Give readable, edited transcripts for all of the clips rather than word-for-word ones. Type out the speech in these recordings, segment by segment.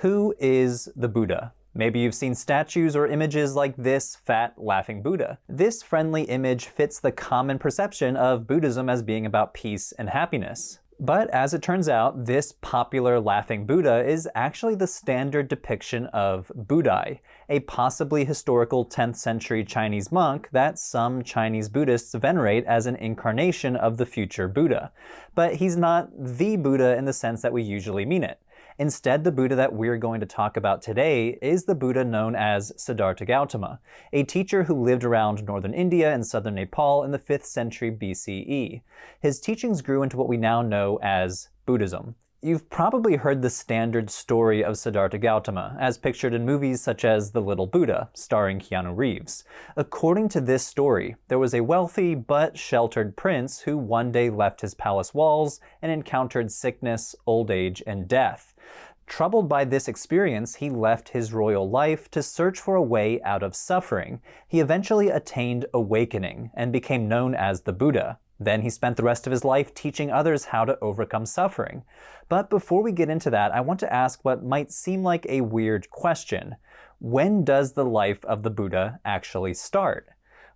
Who is the Buddha? Maybe you've seen statues or images like this fat, laughing Buddha. This friendly image fits the common perception of Buddhism as being about peace and happiness. But as it turns out, this popular laughing Buddha is actually the standard depiction of Budai, a possibly historical 10th century Chinese monk that some Chinese Buddhists venerate as an incarnation of the future Buddha. But he's not the Buddha in the sense that we usually mean it. Instead, the Buddha that we're going to talk about today is the Buddha known as Siddhartha Gautama, a teacher who lived around northern India and southern Nepal in the 5th century BCE. His teachings grew into what we now know as Buddhism. You've probably heard the standard story of Siddhartha Gautama, as pictured in movies such as The Little Buddha, starring Keanu Reeves. According to this story, there was a wealthy but sheltered prince who one day left his palace walls and encountered sickness, old age, and death. Troubled by this experience, he left his royal life to search for a way out of suffering. He eventually attained awakening and became known as the Buddha. Then he spent the rest of his life teaching others how to overcome suffering. But before we get into that, I want to ask what might seem like a weird question. When does the life of the Buddha actually start?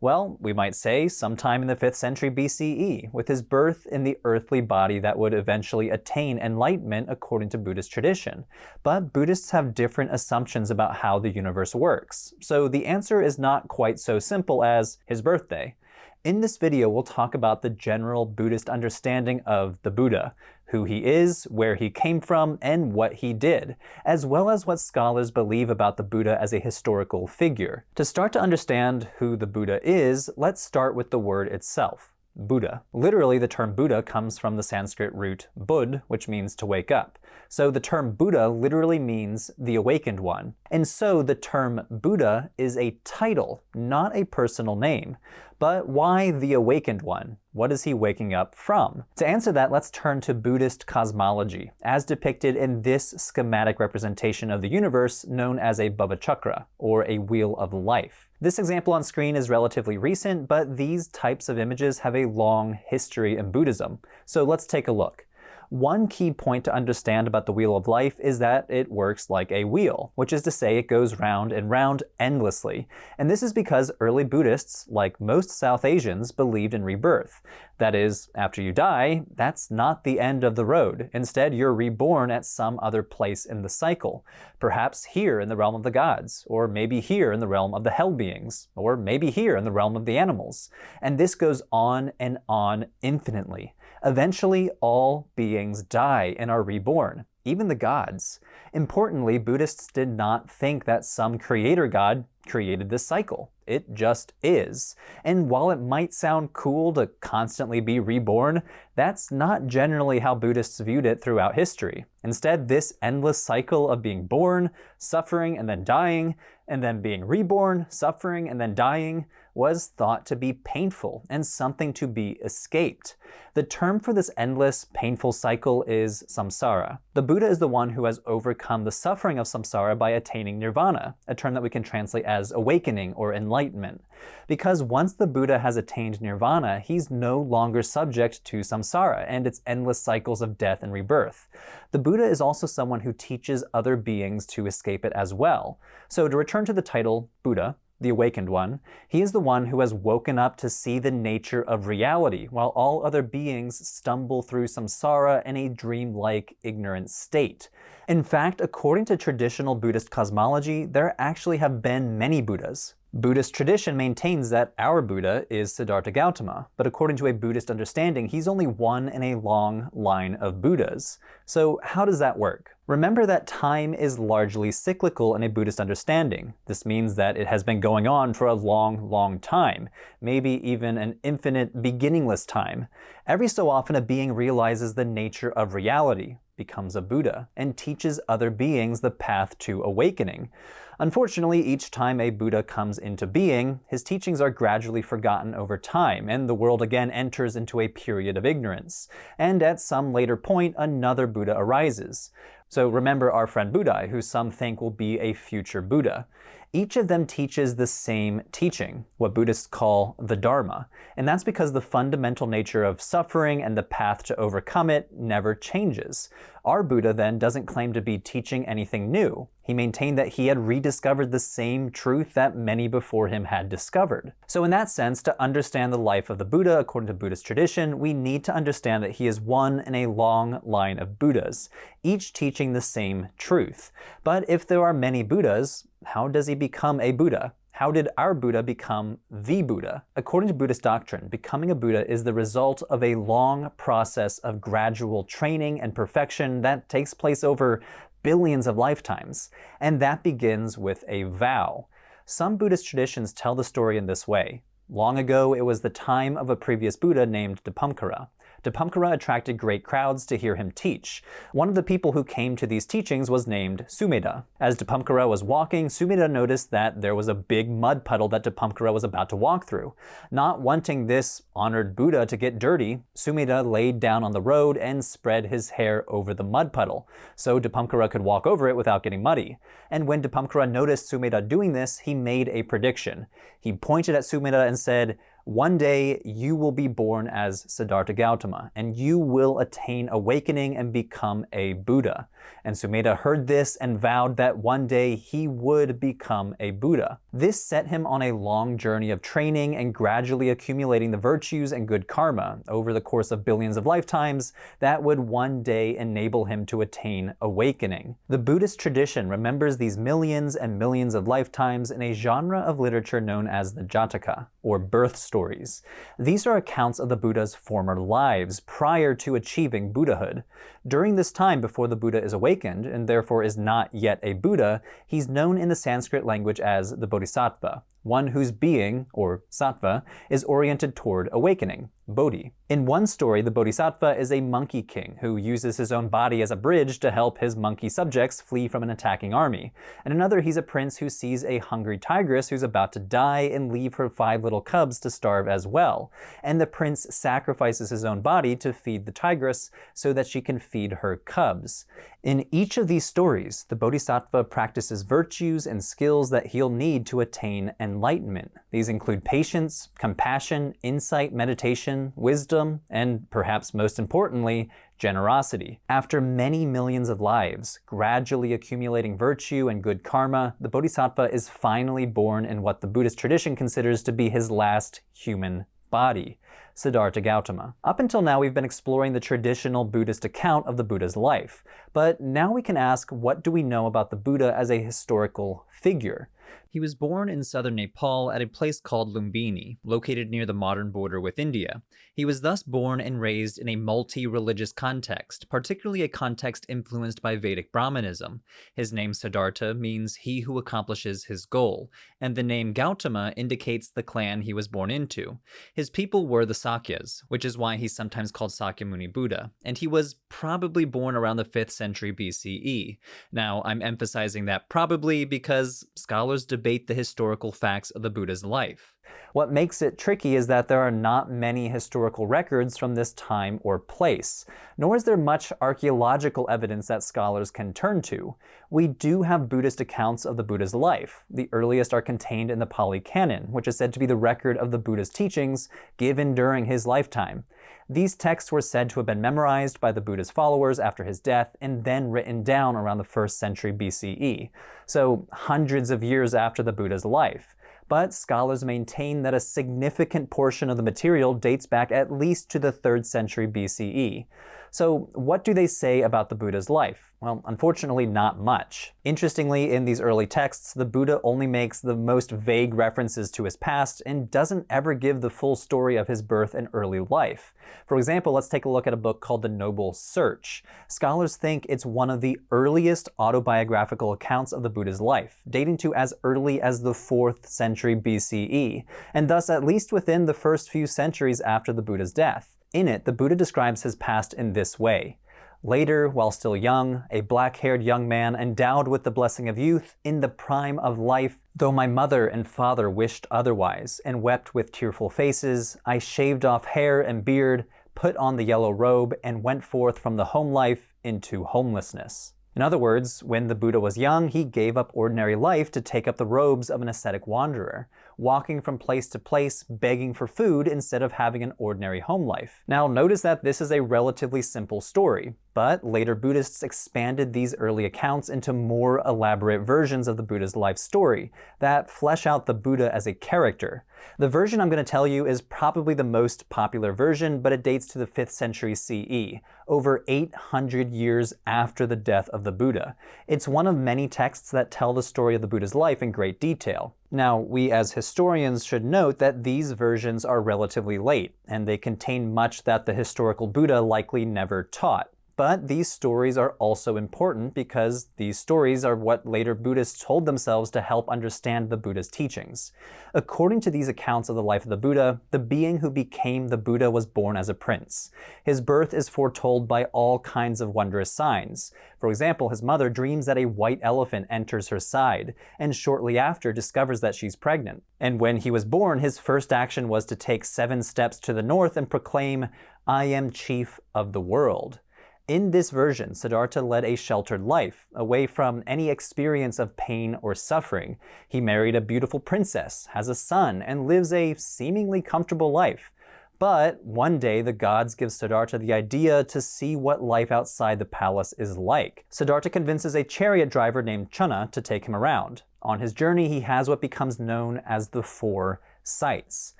Well, we might say sometime in the 5th century BCE, with his birth in the earthly body that would eventually attain enlightenment according to Buddhist tradition. But Buddhists have different assumptions about how the universe works, so the answer is not quite so simple as his birthday. In this video, we'll talk about the general Buddhist understanding of the Buddha, who he is, where he came from, and what he did, as well as what scholars believe about the Buddha as a historical figure. To start to understand who the Buddha is, let's start with the word itself. Buddha. Literally, the term Buddha comes from the Sanskrit root bud, which means to wake up. So the term Buddha literally means the awakened one. And so the term Buddha is a title, not a personal name. But why the awakened one? What is he waking up from? To answer that, let's turn to Buddhist cosmology, as depicted in this schematic representation of the universe known as a Bhava Chakra, or a wheel of life. This example on screen is relatively recent, but these types of images have a long history in Buddhism. So let's take a look. One key point to understand about the Wheel of Life is that it works like a wheel, which is to say it goes round and round endlessly. And this is because early Buddhists, like most South Asians, believed in rebirth. That is, after you die, that's not the end of the road. Instead, you're reborn at some other place in the cycle. Perhaps here in the realm of the gods, or maybe here in the realm of the hell beings, or maybe here in the realm of the animals. And this goes on and on infinitely. Eventually, all beings die and are reborn, even the gods. Importantly, Buddhists did not think that some creator god created this cycle. It just is. And while it might sound cool to constantly be reborn, that's not generally how Buddhists viewed it throughout history. Instead, this endless cycle of being born, suffering, and then dying, and then being reborn, suffering, and then dying, was thought to be painful and something to be escaped. The term for this endless, painful cycle is samsara. The Buddha is the one who has overcome the suffering of samsara by attaining nirvana, a term that we can translate as awakening or enlightenment. Because once the Buddha has attained nirvana, he's no longer subject to samsara and its endless cycles of death and rebirth. The Buddha is also someone who teaches other beings to escape it as well. So to return to the title, Buddha, the awakened one, he is the one who has woken up to see the nature of reality, while all other beings stumble through samsara in a dreamlike, ignorant state. In fact, according to traditional Buddhist cosmology, there actually have been many Buddhas. Buddhist tradition maintains that our Buddha is Siddhartha Gautama, but according to a Buddhist understanding, he's only one in a long line of Buddhas. So how does that work? Remember that time is largely cyclical in a Buddhist understanding. This means that it has been going on for a long, long time, maybe even an infinite, beginningless time. Every so often, a being realizes the nature of reality, becomes a Buddha, and teaches other beings the path to awakening. Unfortunately, each time a Buddha comes into being, his teachings are gradually forgotten over time, and the world again enters into a period of ignorance. And at some later point, another Buddha arises. So remember our friend Budai, who some think will be a future Buddha. Each of them teaches the same teaching, what Buddhists call the Dharma, and that's because the fundamental nature of suffering and the path to overcome it never changes. Our Buddha then doesn't claim to be teaching anything new. He maintained that he had rediscovered the same truth that many before him had discovered. So in that sense, to understand the life of the Buddha according to Buddhist tradition, we need to understand that he is one in a long line of Buddhas, each teaching the same truth. But if there are many Buddhas, how does he become a Buddha? How did our Buddha become the Buddha? According to Buddhist doctrine, becoming a Buddha is the result of a long process of gradual training and perfection that takes place over billions of lifetimes, and that begins with a vow. Some Buddhist traditions tell the story in this way. Long ago, it was the time of a previous Buddha named Dipamkara. Dipamkara attracted great crowds to hear him teach. One of the people who came to these teachings was named Sumedha. As Dipamkara was walking, Sumedha noticed that there was a big mud puddle that Dipamkara was about to walk through. Not wanting this honored Buddha to get dirty, Sumedha laid down on the road and spread his hair over the mud puddle, so Dipamkara could walk over it without getting muddy. And when Dipamkara noticed Sumedha doing this, he made a prediction. He pointed at Sumedha and said, "One day you will be born as Siddhartha Gautama, and you will attain awakening and become a Buddha." And Sumedha heard this and vowed that one day he would become a Buddha. This set him on a long journey of training and gradually accumulating the virtues and good karma over the course of billions of lifetimes that would one day enable him to attain awakening. The Buddhist tradition remembers these millions and millions of lifetimes in a genre of literature known as the Jataka, or birth stories. These are accounts of the Buddha's former lives prior to achieving Buddhahood. During this time before the Buddha is awakened, and therefore is not yet a Buddha, he's known in the Sanskrit language as the bodhisattva, one whose being, or sattva, is oriented toward awakening, bodhi. In one story, the bodhisattva is a monkey king who uses his own body as a bridge to help his monkey subjects flee from an attacking army. In another, he's a prince who sees a hungry tigress who's about to die and leave her 5 little cubs to starve as well. And the prince sacrifices his own body to feed the tigress so that she can feed her cubs. In each of these stories, the bodhisattva practices virtues and skills that he'll need to attain enlightenment. These include patience, compassion, insight, meditation, wisdom, and perhaps most importantly, generosity. After many millions of lives, gradually accumulating virtue and good karma, the bodhisattva is finally born in what the Buddhist tradition considers to be his last human body, Siddhartha Gautama. Up until now, we've been exploring the traditional Buddhist account of the Buddha's life, but now we can ask, what do we know about the Buddha as a historical figure? He was born in southern Nepal at a place called Lumbini, located near the modern border with India. He was thus born and raised in a multi-religious context, particularly a context influenced by Vedic Brahmanism. His name Siddhartha means he who accomplishes his goal, and the name Gautama indicates the clan he was born into. His people were the Sakyas, which is why he's sometimes called Sakyamuni Buddha, and he was probably born around the 5th century BCE. Now, I'm emphasizing that probably because scholars debate the historical facts of the Buddha's life. What makes it tricky is that there are not many historical records from this time or place, nor is there much archaeological evidence that scholars can turn to. We do have Buddhist accounts of the Buddha's life. The earliest are contained in the Pali Canon, which is said to be the record of the Buddha's teachings given during his lifetime. These texts were said to have been memorized by the Buddha's followers after his death and then written down around the 1st century BCE, so hundreds of years after the Buddha's life. But scholars maintain that a significant portion of the material dates back at least to the 3rd century BCE. So what do they say about the Buddha's life? Well, unfortunately not much. Interestingly, in these early texts, the Buddha only makes the most vague references to his past and doesn't ever give the full story of his birth and early life. For example, let's take a look at a book called The Noble Search. Scholars think it's one of the earliest autobiographical accounts of the Buddha's life, dating to as early as the 4th century BCE, and thus at least within the first few centuries after the Buddha's death. In it, the Buddha describes his past in this way. Later, while still young, a black-haired young man endowed with the blessing of youth, in the prime of life, though my mother and father wished otherwise, and wept with tearful faces, I shaved off hair and beard, put on the yellow robe, and went forth from the home life into homelessness. In other words, when the Buddha was young, he gave up ordinary life to take up the robes of an ascetic wanderer, walking from place to place, begging for food instead of having an ordinary home life. Now, notice that this is a relatively simple story, but later Buddhists expanded these early accounts into more elaborate versions of the Buddha's life story that flesh out the Buddha as a character. The version I'm going to tell you is probably the most popular version, but it dates to the 5th century CE, over 800 years after the death of the Buddha. It's one of many texts that tell the story of the Buddha's life in great detail. Now, we as historians should note that these versions are relatively late, and they contain much that the historical Buddha likely never taught. But these stories are also important because these stories are what later Buddhists told themselves to help understand the Buddha's teachings. According to these accounts of the life of the Buddha, the being who became the Buddha was born as a prince. His birth is foretold by all kinds of wondrous signs. For example, his mother dreams that a white elephant enters her side, and shortly after discovers that she's pregnant. And when he was born, his first action was to take 7 steps to the north and proclaim, "I am chief of the world." In this version, Siddhartha led a sheltered life, away from any experience of pain or suffering. He married a beautiful princess, has a son, and lives a seemingly comfortable life. But one day, the gods give Siddhartha the idea to see what life outside the palace is like. Siddhartha convinces a chariot driver named Channa to take him around. On his journey, he has what becomes known as the 4 sights.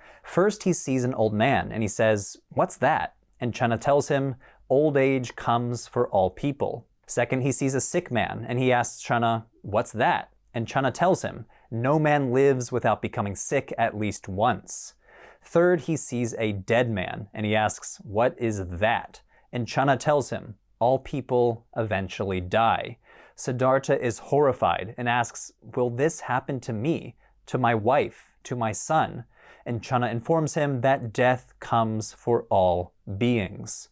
First, he sees an old man, and he says, "What's that?" And Channa tells him, "Old age comes for all people." Second, he sees a sick man, and he asks Channa, "What's that?" And Channa tells him, "No man lives without becoming sick at least once." Third, he sees a dead man, and he asks, "What is that?" And Channa tells him, "All people eventually die." Siddhartha is horrified and asks, "Will this happen to me, to my wife, to my son?" And Channa informs him that death comes for all beings.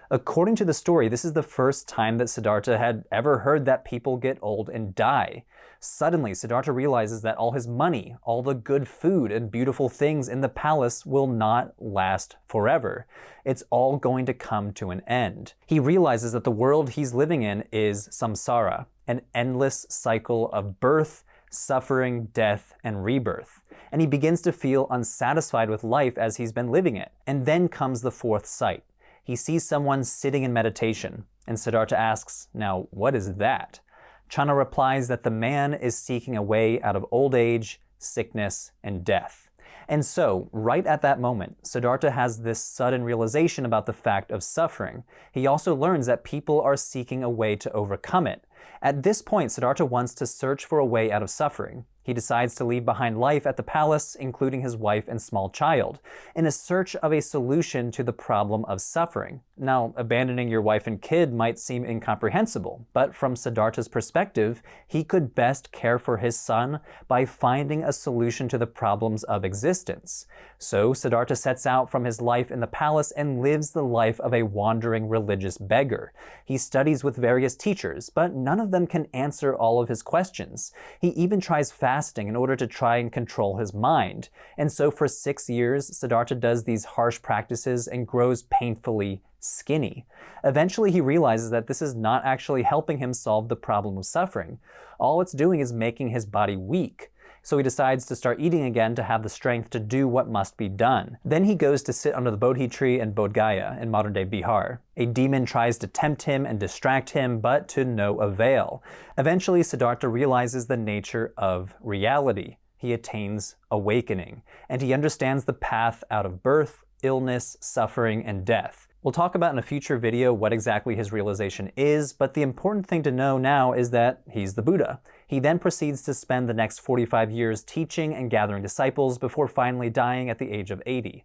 According to the story, this is the first time that Siddhartha had ever heard that people get old and die. Suddenly, Siddhartha realizes that all his money, all the good food and beautiful things in the palace will not last forever. It's all going to come to an end. He realizes that the world he's living in is samsara, an endless cycle of birth, suffering, death, and rebirth. And he begins to feel unsatisfied with life as he's been living it. And then comes the 4th sight. He sees someone sitting in meditation, and Siddhartha asks, "Now, what is that?" Channa replies that the man is seeking a way out of old age, sickness, and death. And so, right at that moment, Siddhartha has this sudden realization about the fact of suffering. He also learns that people are seeking a way to overcome it. At this point, Siddhartha wants to search for a way out of suffering. He decides to leave behind life at the palace, including his wife and small child, in a search of a solution to the problem of suffering. Now, abandoning your wife and kid might seem incomprehensible, but from Siddhartha's perspective, he could best care for his son by finding a solution to the problems of existence. So Siddhartha sets out from his life in the palace and lives the life of a wandering religious beggar. He studies with various teachers, but none of them can answer all of his questions. He even tries fasting in order to try and control his mind. And so for 6 years, Siddhartha does these harsh practices and grows painfully skinny. Eventually, he realizes that this is not actually helping him solve the problem of suffering. All it's doing is making his body weak. So he decides to start eating again to have the strength to do what must be done. Then he goes to sit under the Bodhi tree in Bodh Gaya in modern-day Bihar. A demon tries to tempt him and distract him, but to no avail. Eventually, Siddhartha realizes the nature of reality. He attains awakening, and he understands the path out of birth, illness, suffering, and death. We'll talk about in a future video what exactly his realization is, but the important thing to know now is that he's the Buddha. He then proceeds to spend the next 45 years teaching and gathering disciples before finally dying at the age of 80.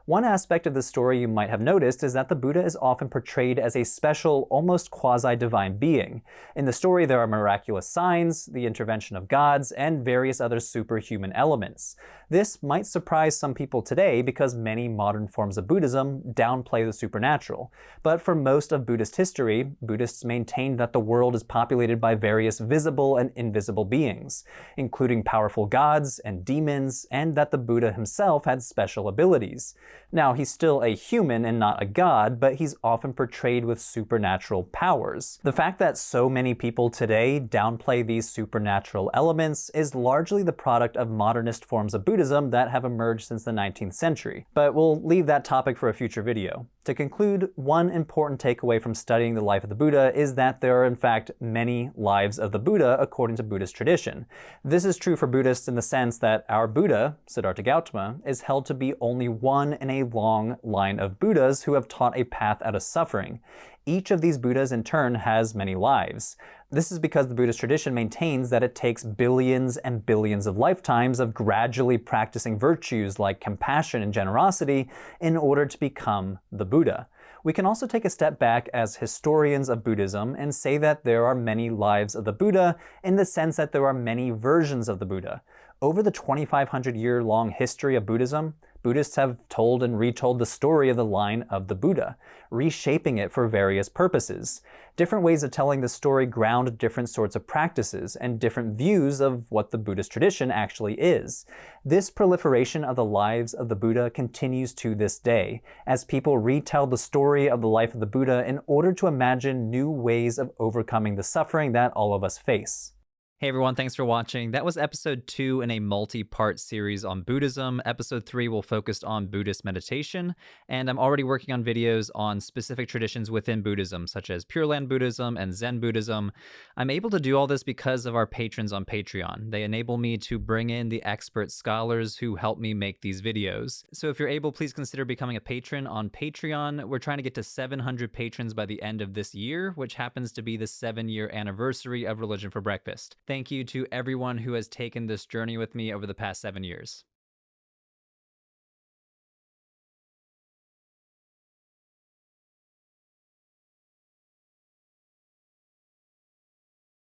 One aspect of the story you might have noticed is that the Buddha is often portrayed as a special, almost quasi-divine being. In the story, there are miraculous signs, the intervention of gods, and various other superhuman elements. This might surprise some people today because many modern forms of Buddhism downplay the supernatural. But for most of Buddhist history, Buddhists maintained that the world is populated by various visible and invisible beings, including powerful gods and demons, and that the Buddha himself had special abilities. Now, he's still a human and not a god, but he's often portrayed with supernatural powers. The fact that so many people today downplay these supernatural elements is largely the product of modernist forms of Buddhism that have emerged since the 19th century. But we'll leave that topic for a future video. To conclude, one important takeaway from studying the life of the Buddha is that there are in fact many lives of the Buddha according to Buddhist tradition. This is true for Buddhists in the sense that our Buddha, Siddhartha Gautama, is held to be only one in a long line of Buddhas who have taught a path out of suffering. Each of these Buddhas in turn has many lives. This is because the Buddhist tradition maintains that it takes billions and billions of lifetimes of gradually practicing virtues like compassion and generosity in order to become the Buddha. We can also take a step back as historians of Buddhism and say that there are many lives of the Buddha in the sense that there are many versions of the Buddha. Over the 2,500-year-long history of Buddhism, Buddhists have told and retold the story of the line of the Buddha, reshaping it for various purposes. Different ways of telling the story ground different sorts of practices and different views of what the Buddhist tradition actually is. This proliferation of the lives of the Buddha continues to this day, as people retell the story of the life of the Buddha in order to imagine new ways of overcoming the suffering that all of us face. Hey everyone, thanks for watching. That was episode 2 in a multi-part series on Buddhism. Episode 3 will focus on Buddhist meditation, and I'm already working on videos on specific traditions within Buddhism, such as Pure Land Buddhism and Zen Buddhism. I'm able to do all this because of our patrons on Patreon. They enable me to bring in the expert scholars who help me make these videos. So if you're able, please consider becoming a patron on Patreon. We're trying to get to 700 patrons by the end of this year, which happens to be the 7-year anniversary of Religion for Breakfast. Thank you to everyone who has taken this journey with me over the past 7 years.